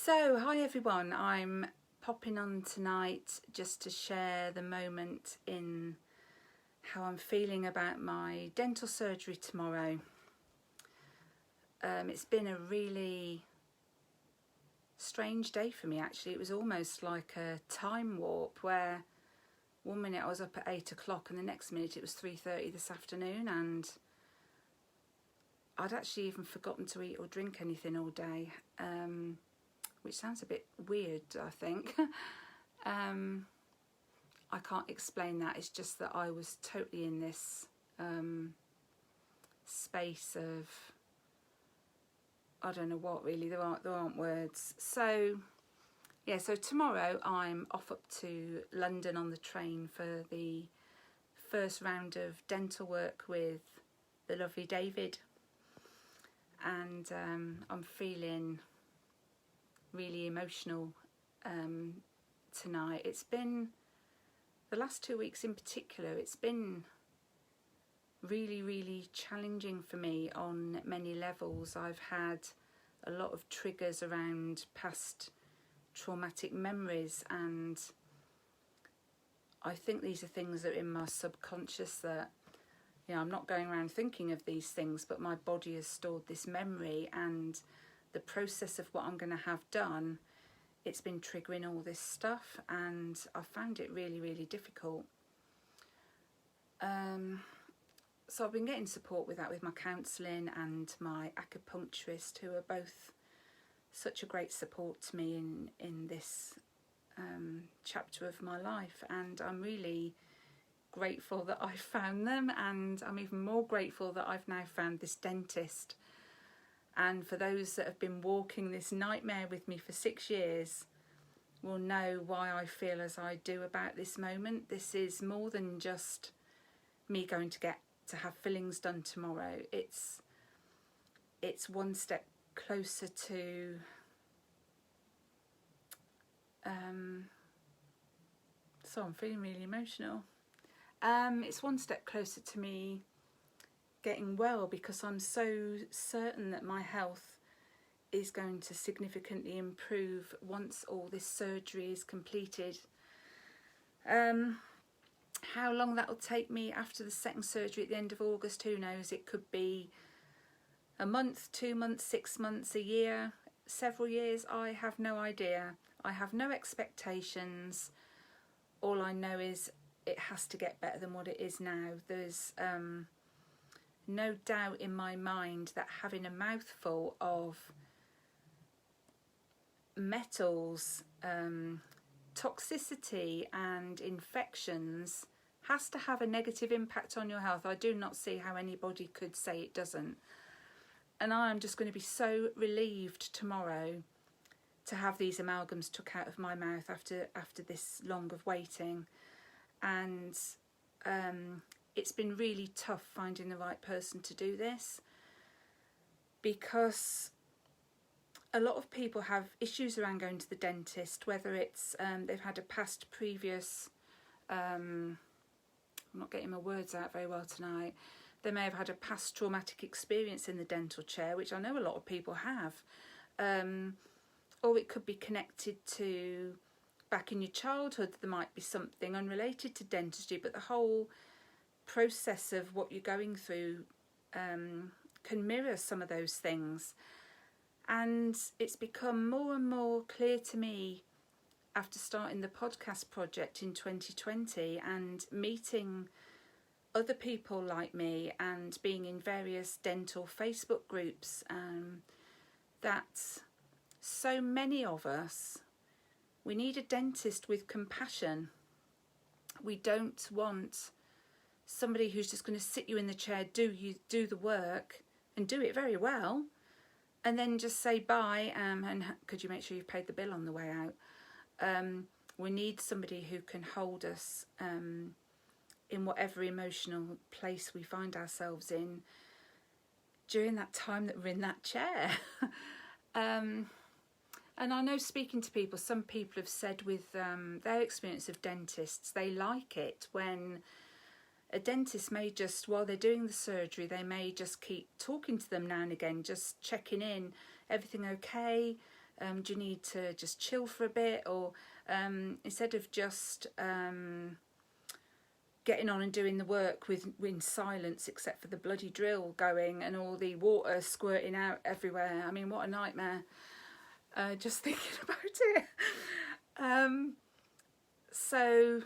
So, hi everyone, I'm popping on tonight just to share the moment in how I'm feeling about my dental surgery tomorrow. It's been a really strange day for me actually. It was almost like a time warp where one minute I was up at 8 o'clock and the next minute it was 3:30 this afternoon, and I'd actually even forgotten to eat or drink anything all day. Which sounds a bit weird, I think. I can't explain that. It's just that I was totally in this space of, I don't know what really, there aren't words. So yeah, so tomorrow I'm off up to London on the train for the first round of dental work with the lovely David. And I'm feeling really emotional tonight. It's been, the last 2 weeks in particular, it's been really challenging for me on many levels. I've had a lot of triggers around past traumatic memories, and I think these are things that are in my subconscious that, you know, I'm not going around thinking of these things, but my body has stored this memory, and the process of what I'm going to have done, it's been triggering all this stuff, and I found it really difficult. So I've been getting support with that, with my counselling and my acupuncturist, who are both such a great support to me in this chapter of my life, and I'm really grateful that I found them, and I'm even more grateful that I've now found this dentist. And for those that have been walking this nightmare with me for 6 years will know why I feel as I do about this moment. This is more than just me going to get to have fillings done tomorrow. It's one step closer to so I'm feeling really emotional. It's one step closer to me getting well, because I'm so certain that my health is going to significantly improve once all this surgery is completed. How long that will take me after the second surgery at the end of August, who knows? It could be a month, 2 months, 6 months, a year, several years. I have no idea. I have no expectations. All I know is it has to get better than what it is now. There's no doubt in my mind that having a mouthful of metals, toxicity and infections has to have a negative impact on your health. I do not see how anybody could say it doesn't. And I'm just going to be so relieved tomorrow to have these amalgams took out of my mouth after this long of waiting. And it's been really tough finding the right person to do this, because a lot of people have issues around going to the dentist, whether it's they've had a previous I'm not getting my words out very well tonight. They may have had a past traumatic experience in the dental chair, which I know a lot of people have, or it could be connected to back in your childhood. There might be something unrelated to dentistry, but the whole process of what you're going through can mirror some of those things. And it's become more and more clear to me after starting the podcast project in 2020 and meeting other people like me and being in various dental Facebook groups, that so many of us, we need a dentist with compassion. We don't want somebody who's just going to sit you in the chair, do the work and do it very well, and then just say bye, and could you make sure you've paid the bill on the way out. We need somebody who can hold us in whatever emotional place we find ourselves in during that time that we're in that chair. And I know, speaking to people, some people have said with their experience of dentists, they like it when a dentist may just, while they're doing the surgery, they may just keep talking to them now and again, just checking in, everything okay, Do you need to just chill for a bit? Or instead of just getting on and doing the work in silence, except for the bloody drill going and all the water squirting out everywhere. I mean, what a nightmare. Just thinking about it. So,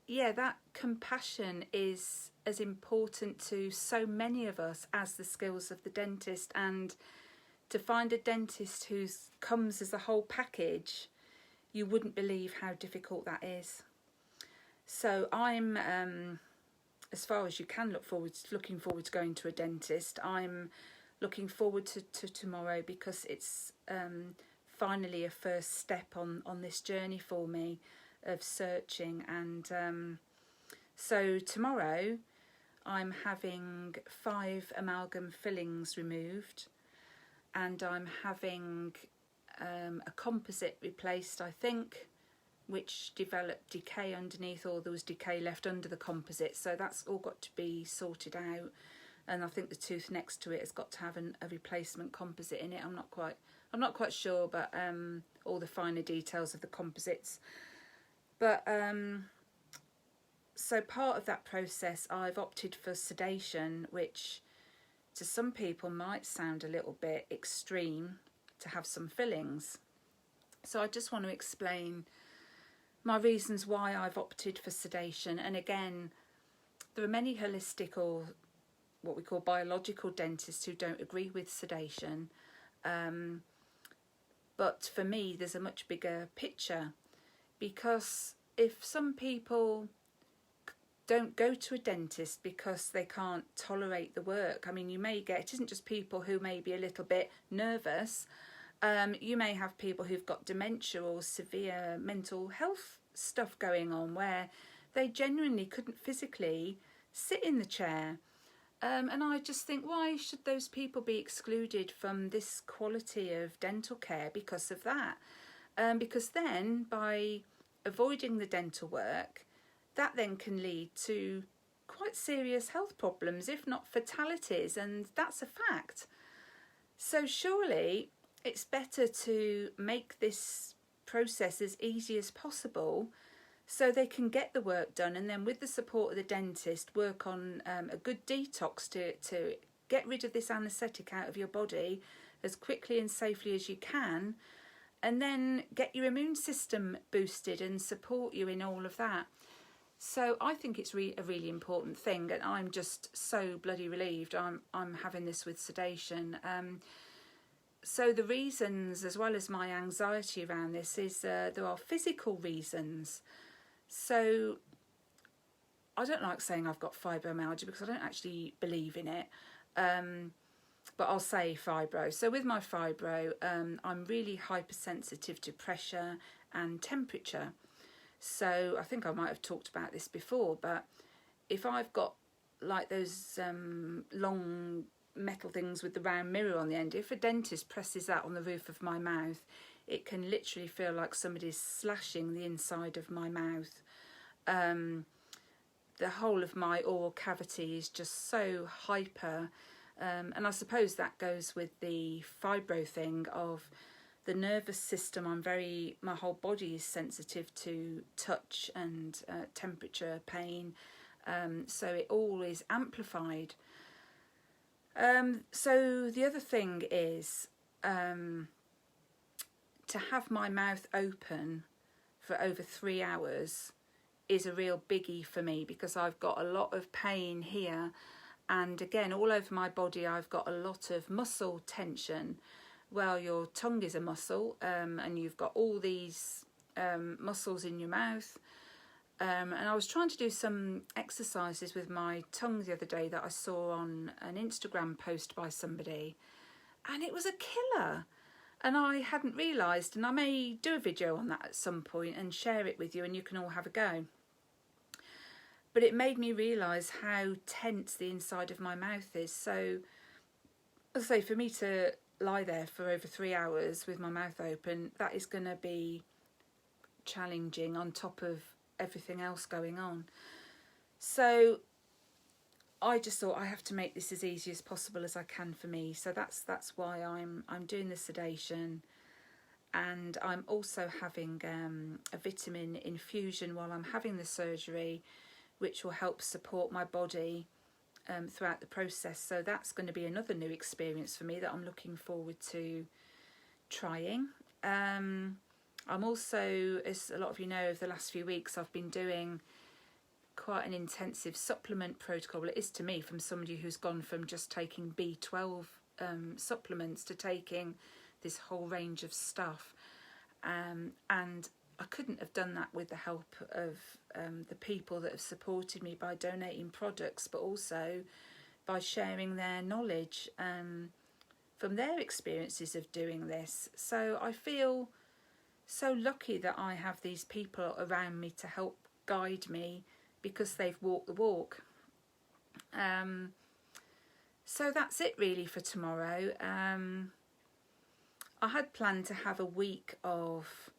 yeah, that compassion is as important to so many of us as the skills of the dentist, and to find a dentist who comes as a whole package, you wouldn't believe how difficult that is. So I'm, as far as you can looking forward to going to a dentist. I'm looking forward to tomorrow, because it's finally a first step on this journey for me of searching. And so tomorrow I'm having 5 amalgam fillings removed, and I'm having a composite replaced, I think, which developed decay underneath, or there was decay left under the composite. So that's all got to be sorted out. And I think the tooth next to it has got to have a replacement composite in it. I'm not quite sure, but all the finer details of the composites. But so part of that process, I've opted for sedation, which to some people might sound a little bit extreme to have some fillings. So I just want to explain my reasons why I've opted for sedation. And again, there are many holistic, or what we call biological, dentists who don't agree with sedation. But for me, there's a much bigger picture, because if some people don't go to a dentist because they can't tolerate the work, I mean, you may get, it isn't just people who may be a little bit nervous. You may have people who've got dementia or severe mental health stuff going on, where they genuinely couldn't physically sit in the chair. And I just think, why should those people be excluded from this quality of dental care because of that? Because then, by avoiding the dental work, that then can lead to quite serious health problems, if not fatalities, and that's a fact. So surely it's better to make this process as easy as possible, so they can get the work done, and then with the support of the dentist, work on a good detox to get rid of this anaesthetic out of your body as quickly and safely as you can, and then get your immune system boosted and support you in all of that. So I think it's a really important thing, and I'm just so bloody relieved I'm having this with sedation. So the reasons, as well as my anxiety around this, is there are physical reasons. So I don't like saying I've got fibromyalgia, because I don't actually believe in it. But I'll say fibro. So with my fibro, I'm really hypersensitive to pressure and temperature. So I think I might have talked about this before, but if I've got like those long metal things with the round mirror on the end, if a dentist presses that on the roof of my mouth, it can literally feel like somebody's slashing the inside of my mouth. The whole of my oral cavity is just so hyper, and I suppose that goes with the fibro thing of the nervous system. My whole body is sensitive to touch and temperature, pain, so it all is amplified. So the other thing is to have my mouth open for over 3 hours is a real biggie for me, because I've got a lot of pain here, and again all over my body I've got a lot of muscle tension. Well, your tongue is a muscle, and you've got all these muscles in your mouth. And I was trying to do some exercises with my tongue the other day that I saw on an Instagram post by somebody, and it was a killer. And I hadn't realised, and I may do a video on that at some point and share it with you, and you can all have a go. But it made me realise how tense the inside of my mouth is. So, as I say, for me to lie there for over 3 hours with my mouth open, that is going to be challenging on top of everything else going on. So I just thought I have to make this as easy as possible as I can for me. So that's why I'm doing the sedation, and I'm also having a vitamin infusion while I'm having the surgery, which will help support my body throughout the process. So that's going to be another new experience for me that I'm looking forward to trying. I'm also, as a lot of you know, over the last few weeks I've been doing quite an intensive supplement protocol. Well, it is to me, from somebody who's gone from just taking B12 supplements to taking this whole range of stuff, and I couldn't have done that with the help of the people that have supported me by donating products, but also by sharing their knowledge from their experiences of doing this. So I feel so lucky that I have these people around me to help guide me, because they've walked the walk. So that's it really for tomorrow. I had planned to have a week of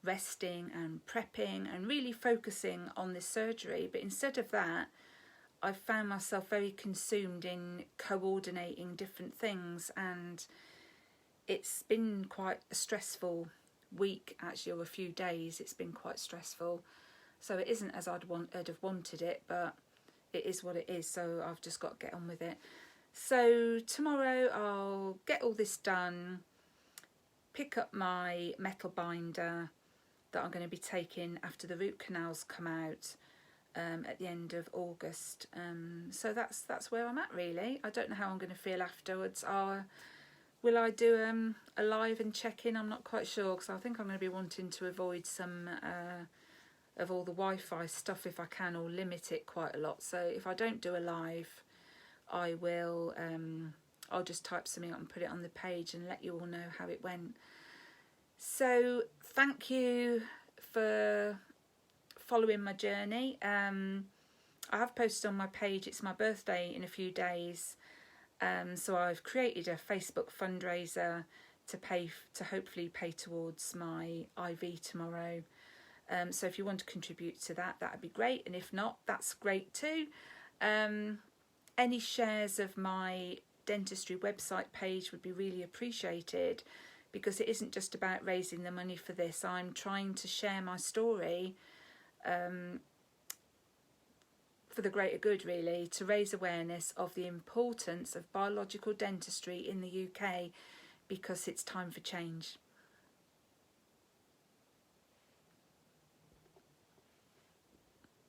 resting and prepping and really focusing on this surgery, but instead of that, I've found myself very consumed in coordinating different things, and it's been quite a stressful week actually, or a few days. It's been quite stressful, so it isn't as I'd have wanted it, but it is what it is, so I've just got to get on with it. So tomorrow I'll get all this done, pick up my metal binder that I'm going to be taking after the root canals come out at the end of August. So that's where I'm at really. I don't know how I'm going to feel afterwards. Will I do a live and check in? I'm not quite sure, because I think I'm going to be wanting to avoid some of all the Wi-Fi stuff if I can, or limit it quite a lot. So if I don't do a live, I will I'll just type something up and put it on the page and let you all know how it went. So thank you for following my journey. I have posted on my page, it's my birthday in a few days, so I've created a Facebook fundraiser to hopefully pay towards my IV tomorrow. So if you want to contribute to that, that'd be great, and if not, that's great too. Any shares of my dentistry website page would be really appreciated, because it isn't just about raising the money for this. I'm trying to share my story for the greater good, really, to raise awareness of the importance of biological dentistry in the UK, because it's time for change.